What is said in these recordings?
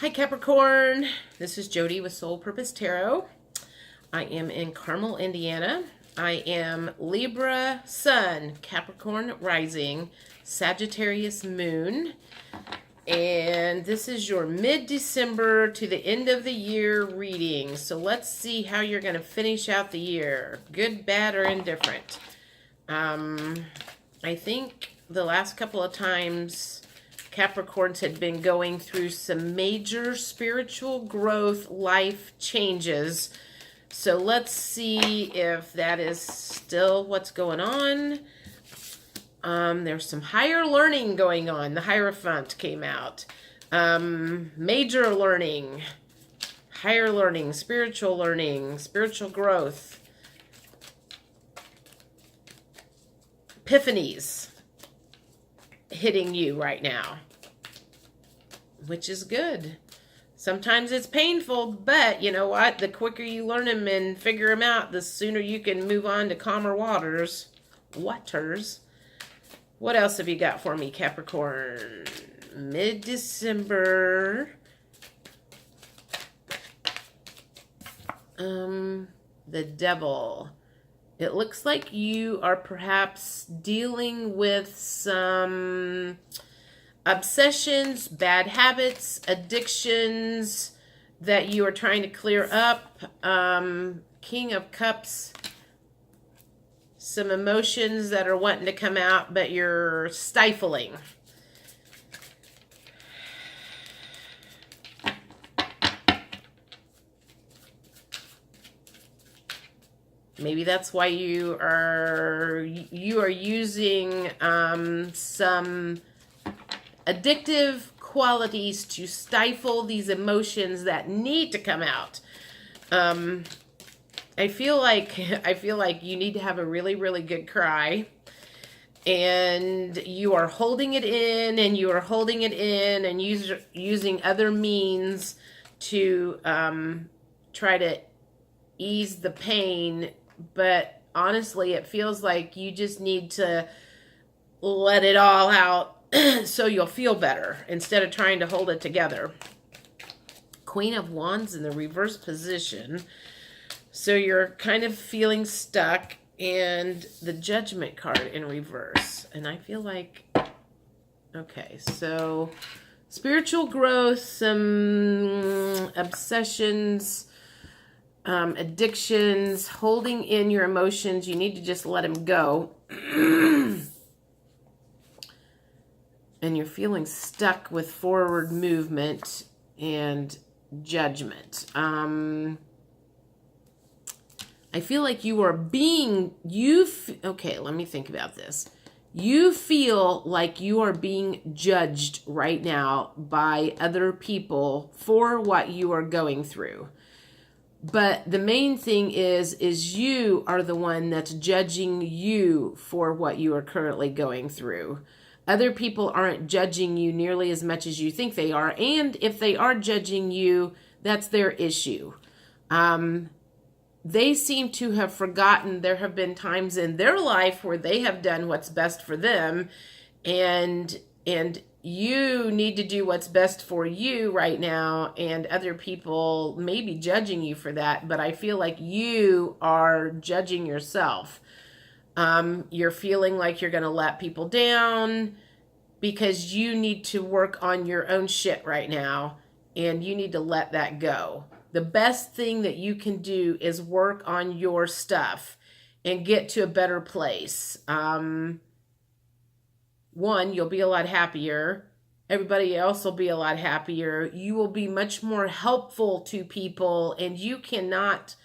Hi Capricorn, this is Jody with Soul Purpose Tarot. I am in Carmel, Indiana. I am Libra Sun, Capricorn Rising, Sagittarius Moon. And this is your mid-December to the end of the year reading. So let's see how you're going to finish out the year. Good, bad, or indifferent. I think the last couple of times Capricorns had been going through some major spiritual growth, life changes. So let's see if that is still what's going on. There's some higher learning going on. The Hierophant came out. Major learning, higher learning, spiritual growth. Epiphanies hitting you right now, which is good. Sometimes it's painful, but you know what? The quicker you learn them and figure them out, the sooner you can move on to calmer waters. What else have you got for me, Capricorn? Mid-December. The Devil. It looks like you are perhaps dealing with some obsessions, bad habits, addictions that you are trying to clear up. King of Cups. Some emotions that are wanting to come out, but you're stifling. Maybe that's why you are using some addictive qualities to stifle these emotions that need to come out. I feel like you need to have a really, really good cry, and you are holding it in, and using other means to try to ease the pain. But honestly, it feels like you just need to let it all out so you'll feel better instead of trying to hold it together. Queen of Wands in the reverse position. So you're kind of feeling stuck, and the Judgment card in reverse. And I feel like, okay, so spiritual growth, some obsessions, addictions, holding in your emotions. You need to just let them go. And you're feeling stuck with forward movement and judgment. I feel like you are being, okay, let me think about this. You feel like you are being judged right now by other people for what you are going through. But the main thing is you are the one that's judging you for what you are currently going through. Other people aren't judging you nearly as much as you think they are. And if they are judging you, that's their issue. They seem to have forgotten there have been times in their life where they have done what's best for them. And you need to do what's best for you right now, and other people may be judging you for that, but I feel like you are judging yourself. You're feeling like you're going to let people down because you need to work on your own shit right now, and you need to let that go. The best thing that you can do is work on your stuff and get to a better place. One, you'll be a lot happier. Everybody else will be a lot happier. You will be much more helpful to people, and you cannot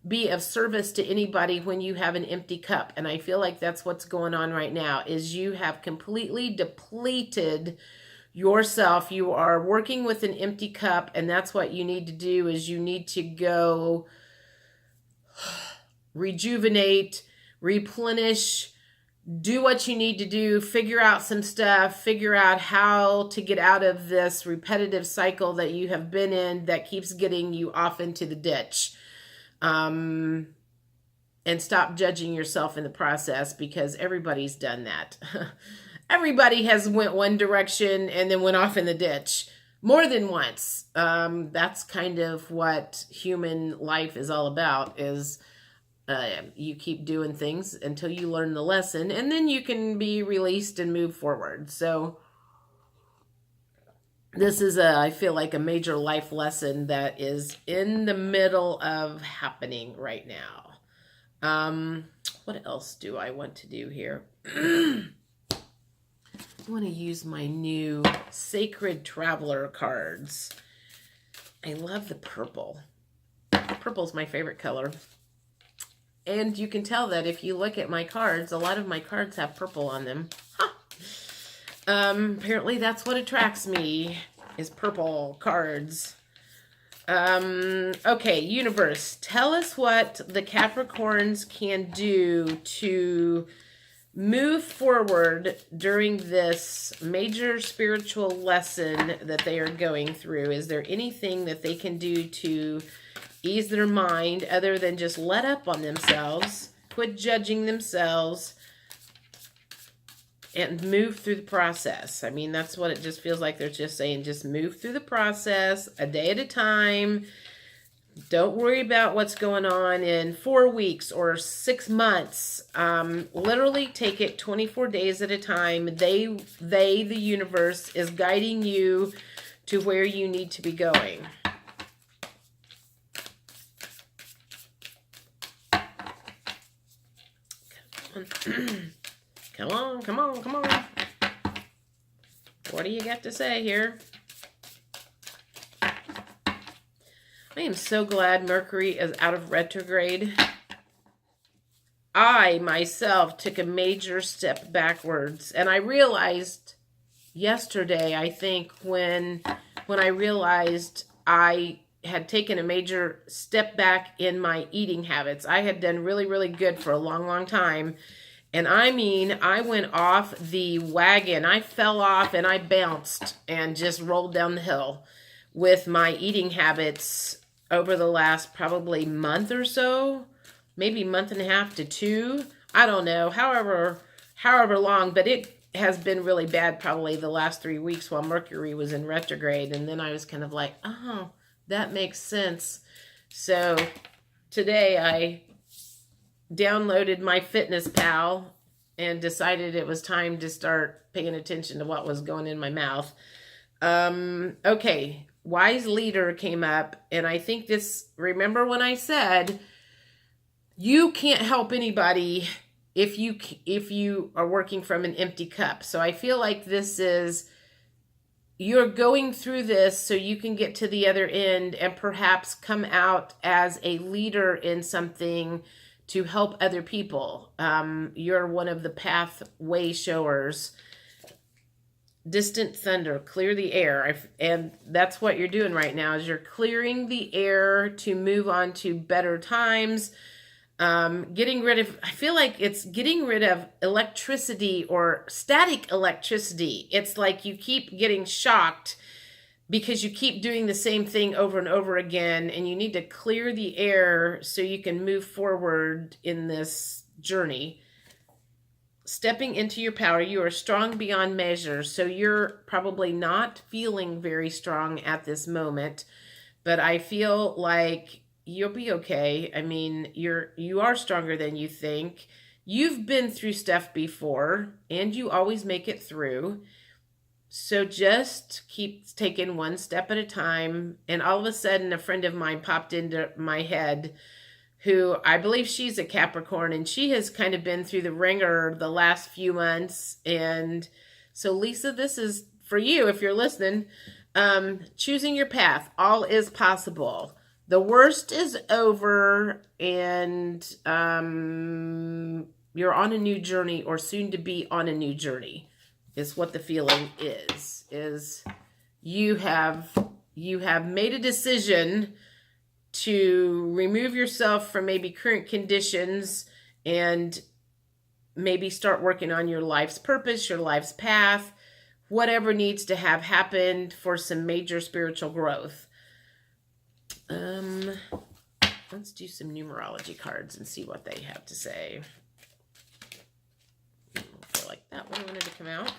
be of service to anybody when you have an empty cup. And I feel like that's what's going on right now, is you have completely depleted yourself. You are working with an empty cup, and that's what you need to do, is you need to go rejuvenate, replenish, do what you need to do, figure out some stuff, figure out how to get out of this repetitive cycle that you have been in that keeps getting you off into the ditch. And stop judging yourself in the process, because everybody's done that. Everybody has went one direction and then went off in the ditch. more than once. That's kind of what human life is all about, is you keep doing things until you learn the lesson, and then you can be released and move forward. So this is I feel like a major life lesson that is in the middle of happening right now. What else do I want to do here? I want to use my new Sacred Traveler cards. I love the purple. Purple's my favorite color. And you can tell that if you look at my cards, a lot of my cards have purple on them. Huh. Apparently that's what attracts me, is purple cards. Okay, universe, tell us what the Capricorns can do to move forward during this major spiritual lesson that they are going through. Is there anything that they can do to ease their mind other than just let up on themselves, quit judging themselves, and move through the process? I mean, that's what it just feels like. They're just saying, just move through the process a day at a time. Don't worry about what's going on in 4 weeks or 6 months. Literally take it 24 days at a time. The universe, is guiding you to where you need to be going. Come on, come on, come on. What do you got to say here? I am so glad Mercury is out of retrograde. I myself took a major step backwards, and I realized yesterday, I think, when I realized I had taken a major step back in my eating habits. I had done really, really good for a long, long time. And I mean, I went off the wagon. I fell off and I bounced and just rolled down the hill with my eating habits over the last probably month or so, maybe month and a half to 2. I don't know, however long, but it has been really bad probably the last 3 weeks while Mercury was in retrograde. And then I was kind of like, oh, that makes sense. So today I downloaded my Fitness Pal and decided it was time to start paying attention to what was going in my mouth. Okay, Wise Leader came up, and I think this, remember when I said you can't help anybody if you are working from an empty cup. So I feel like this is, you're going through this so you can get to the other end and perhaps come out as a leader in something to help other people. You're one of the pathway showers. Distant thunder, clear the air. And that's what you're doing right now, is you're clearing the air to move on to better times. Getting rid of, I feel like it's getting rid of electricity or static electricity. It's like you keep getting shocked because you keep doing the same thing over and over again, and you need to clear the air so you can move forward in this journey. Stepping into your power, you are strong beyond measure. So you're probably not feeling very strong at this moment, but I feel like you'll be okay. I mean, you are stronger than you think. You've been through stuff before, and you always make it through. So just keep taking one step at a time. And all of a sudden, a friend of mine popped into my head, who I believe she's a Capricorn, and she has kind of been through the ringer the last few months. And so, Lisa, this is for you if you're listening. Choosing your path. All is possible. The worst is over, and you're on a new journey, or soon to be on a new journey, is what the feeling is you have made a decision to remove yourself from maybe current conditions and maybe start working on your life's purpose, your life's path, whatever needs to have happened for some major spiritual growth. Let's do some numerology cards and see what they have to say. I feel like that one wanted to come out.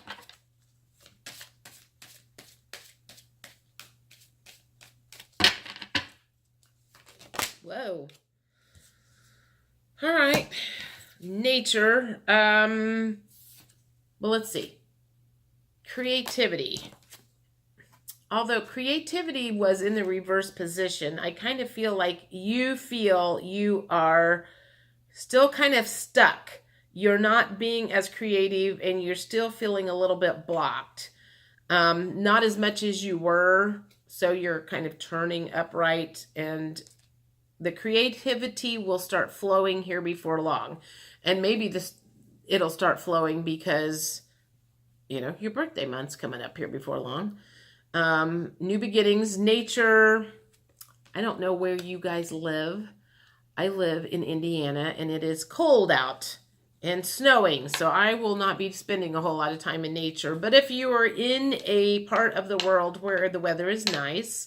Whoa. All right. Nature. Well, let's see. Creativity. Although creativity was in the reverse position, I kind of feel like you feel you are still kind of stuck. You're not being as creative and you're still feeling a little bit blocked. Not as much as you were. So you're kind of turning upright, and the creativity will start flowing here before long. And maybe it'll start flowing because, your birthday month's coming up here before long. New beginnings, nature. I don't know where you guys live. I live in Indiana, and it is cold out and snowing, so I will not be spending a whole lot of time in nature. But if you are in a part of the world where the weather is nice,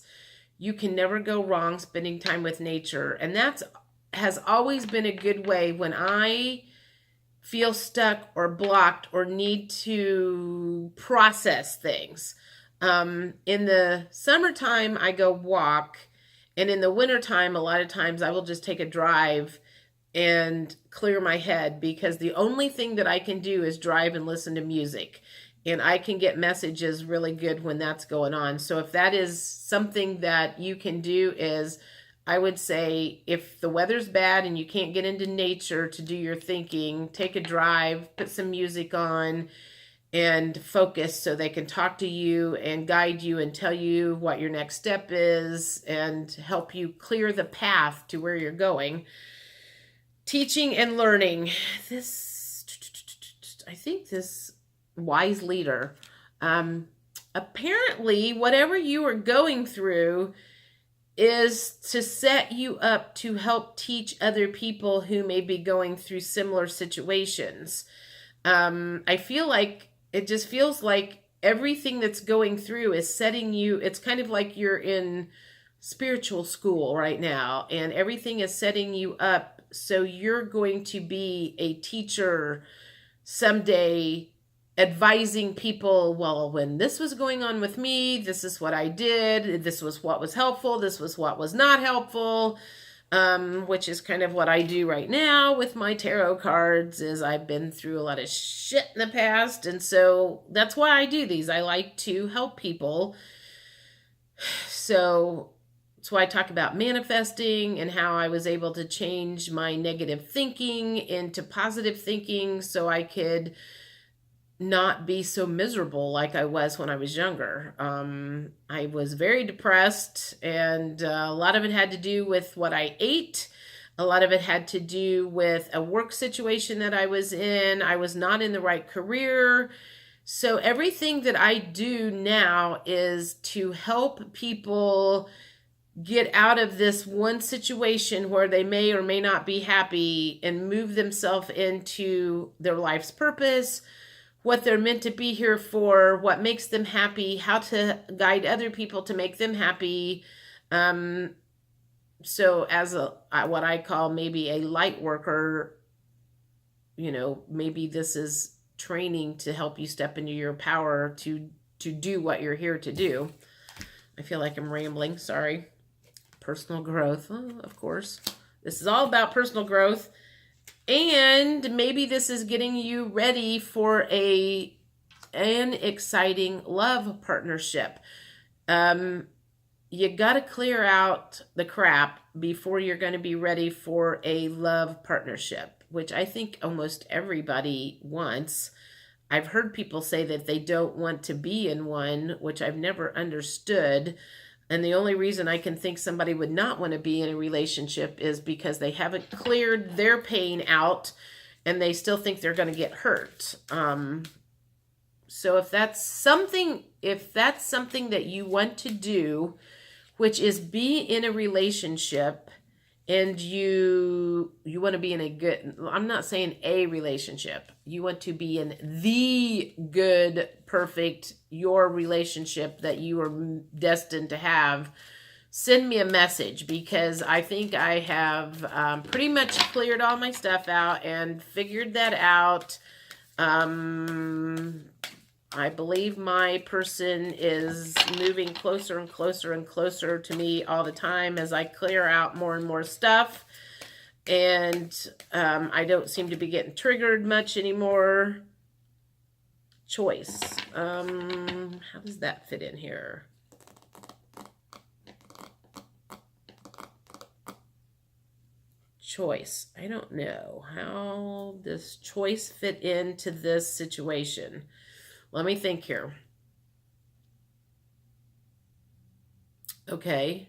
you can never go wrong spending time with nature. And that has always been a good way when I feel stuck or blocked or need to process things. In the summertime, I go walk. And in the wintertime, a lot of times I will just take a drive and clear my head, because the only thing that I can do is drive and listen to music. And I can get messages really good when that's going on. So if that is something that you can do, is I would say if the weather's bad and you can't get into nature to do your thinking, take a drive, put some music on, and focus so they can talk to you and guide you and tell you what your next step is and help you clear the path to where you're going. Teaching and learning. I think this wise leader, apparently whatever you are going through is to set you up to help teach other people who may be going through similar situations. I feel like it just feels like everything that's going through is setting you, it's kind of like you're in spiritual school right now, and everything is setting you up so you're going to be a teacher someday, advising people, well, when this was going on with me, this is what I did, this was what was helpful, this was what was not helpful, which is kind of what I do right now with my tarot cards. Is I've been through a lot of shit in the past, and so that's why I do these. I like to help people. So that's why I talk about manifesting and how I was able to change my negative thinking into positive thinking so I could not be so miserable like I was when I was younger. I was very depressed, and a lot of it had to do with what I ate. A lot of it had to do with a work situation that I was in. I was not in the right career. So everything that I do now is to help people get out of this one situation where they may or may not be happy and move themselves into their life's purpose, what they're meant to be here for, what makes them happy, how to guide other people to make them happy. So as what I call maybe a light worker, maybe this is training to help you step into your power to do what you're here to do. I feel like I'm rambling, sorry. Personal growth, of course. This is all about personal growth. And maybe this is getting you ready for an exciting love partnership. You got to clear out the crap before you're going to be ready for a love partnership, which I think almost everybody wants. I've heard people say that they don't want to be in one, which I've never understood. And the only reason I can think somebody would not want to be in a relationship is because they haven't cleared their pain out and they still think they're going to get hurt. So if that's something that you want to do, which is be in a relationship, and you want to be in a good, I'm not saying a relationship, you want to be in the good, perfect, your relationship that you are destined to have, send me a message, because I think I have pretty much cleared all my stuff out and figured that out. I believe my person is moving closer and closer and closer to me all the time as I clear out more and more stuff. And I don't seem to be getting triggered much anymore. Choice. How does that fit in here? Choice. I don't know. How does choice fit into this situation? Let me think here. Okay.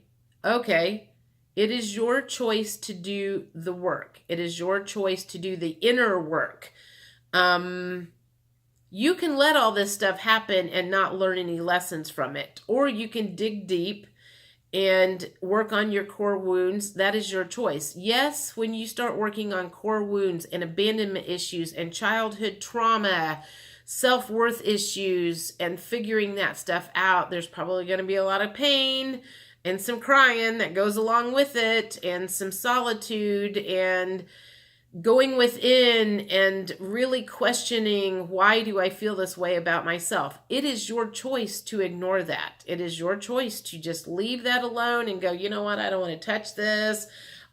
It is your choice to do the work. It is your choice to do the inner work. You can let all this stuff happen and not learn any lessons from it. Or you can dig deep and work on your core wounds. That is your choice. Yes, when you start working on core wounds and abandonment issues and childhood trauma, self-worth issues, and figuring that stuff out, there's probably going to be a lot of pain and some crying that goes along with it, and some solitude, and going within and really questioning, why do I feel this way about myself? It is your choice to ignore that. It is your choice to just leave that alone and go, you know what, I don't want to touch this.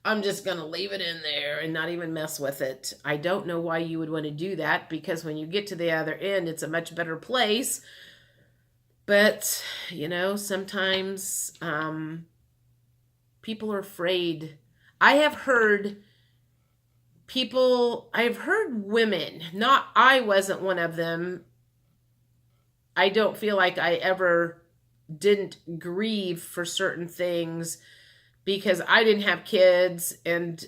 I'm just going to leave it in there and not even mess with it. I don't know why you would want to do that, because when you get to the other end, it's a much better place. But, you know, sometimes people are afraid. I've heard women, I wasn't one of them. I don't feel like I ever didn't grieve for certain things because I didn't have kids, and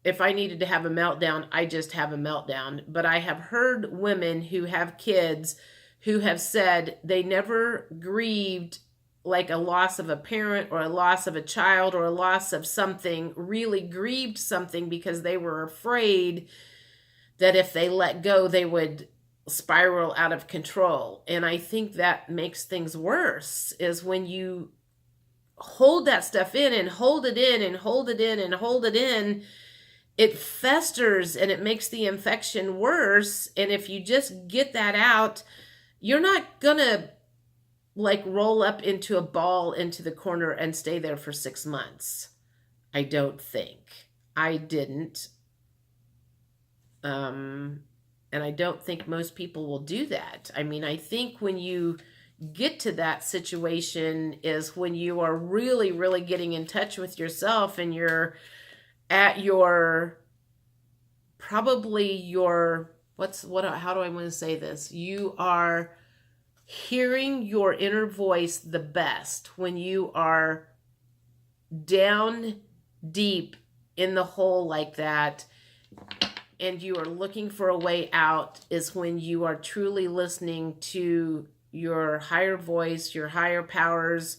if I needed to have a meltdown, I just have a meltdown. But I have heard women who have kids who have said they never grieved like a loss of a parent or a loss of a child or a loss of something, really grieved something because they were afraid that if they let go, they would spiral out of control. And I think that makes things worse, is when you hold that stuff in and hold it in and hold it in and hold it in, it festers and it makes the infection worse. And if you just get that out, you're not gonna like roll up into a ball into the corner and stay there for 6 months. I don't think. I didn't. And I don't think most people will do that. I mean, I think when you get to that situation is when you are really, really getting in touch with yourself, and you're at your, probably your, how do I want to say this? You are hearing your inner voice the best when you are down deep in the hole like that, and you are looking for a way out, is when you are truly listening to your higher voice, your higher powers,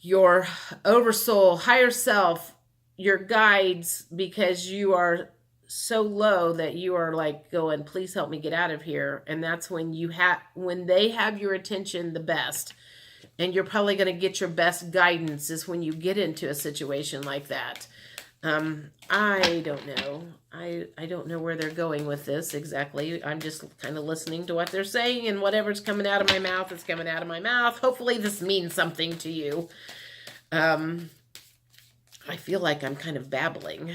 your oversoul, higher self, your guides, because you are so low that you are like going, please help me get out of here. And that's when when they have your attention the best, and you're probably going to get your best guidance, is when you get into a situation like that. I don't know. I don't know where they're going with this exactly. I'm just kind of listening to what they're saying, and whatever's coming out of my mouth is coming out of my mouth. Hopefully this means something to you. I feel like I'm kind of babbling.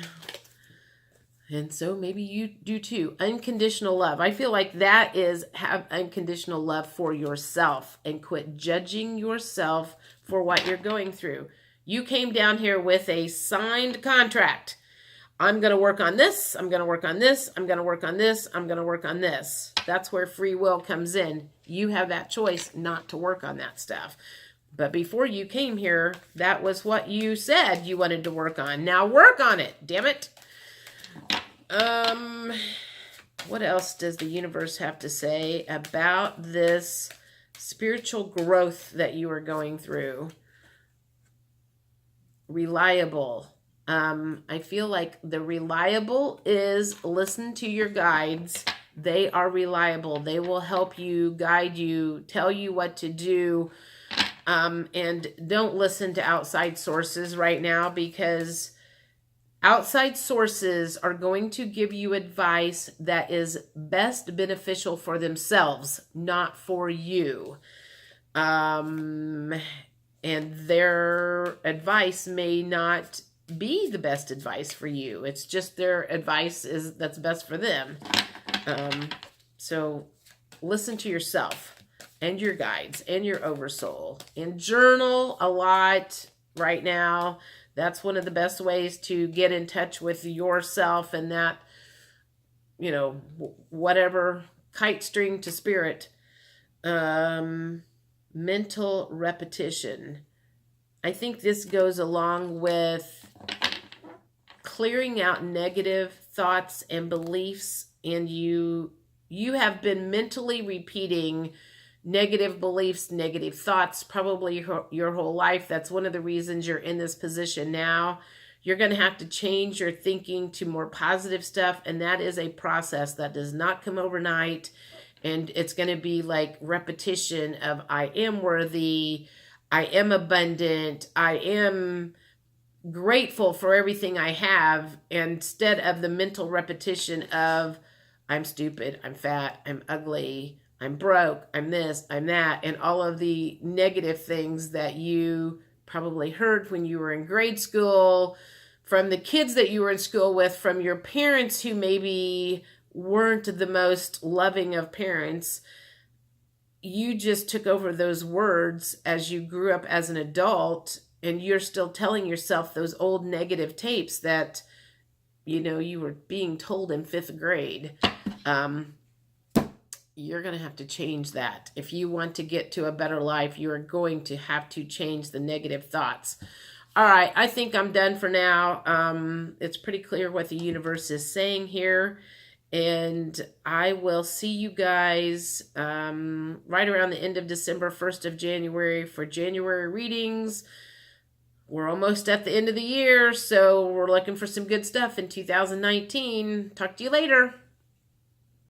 And so maybe you do too. Unconditional love. I feel like that is, have unconditional love for yourself and quit judging yourself for what you're going through. You came down here with a signed contract. I'm going to work on this. I'm going to work on this. I'm going to work on this. I'm going to work on this. That's where free will comes in. You have that choice not to work on that stuff. But before you came here, that was what you said you wanted to work on. Now work on it, damn it. What else does the universe have to say about this spiritual growth that you are going through? Reliable. I feel like the reliable is listen to your guides. They are reliable. They will help you, guide you, tell you what to do. And don't listen to outside sources right now, because Outside sources are going to give you advice that is best beneficial for themselves, not for you. And their advice may not be the best advice for you. It's just their advice that's best for them. So listen to yourself and your guides and your oversoul, and journal a lot right now. That's one of the best ways to get in touch with yourself and that, whatever kite string to spirit. Mental repetition. I think this goes along with clearing out negative thoughts and beliefs, and you have been mentally repeating negative beliefs, negative thoughts, probably your whole life. That's one of the reasons you're in this position now. You're going to have to change your thinking to more positive stuff, and that is a process that does not come overnight. And it's going to be like repetition of I am worthy, I am abundant, I am grateful for everything I have, instead of the mental repetition of I'm stupid, I'm fat, I'm ugly, I'm broke, I'm this, I'm that, and all of the negative things that you probably heard when you were in grade school, from the kids that you were in school with, from your parents who maybe weren't the most loving of parents. You just took over those words as you grew up as an adult, and you're still telling yourself those old negative tapes that you were being told in 5th grade. You're going to have to change that. If you want to get to a better life, you are going to have to change the negative thoughts. All right, I think I'm done for now. It's pretty clear what the universe is saying here. And I will see you guys right around the end of December, 1st of January for January readings. We're almost at the end of the year, so we're looking for some good stuff in 2019. Talk to you later.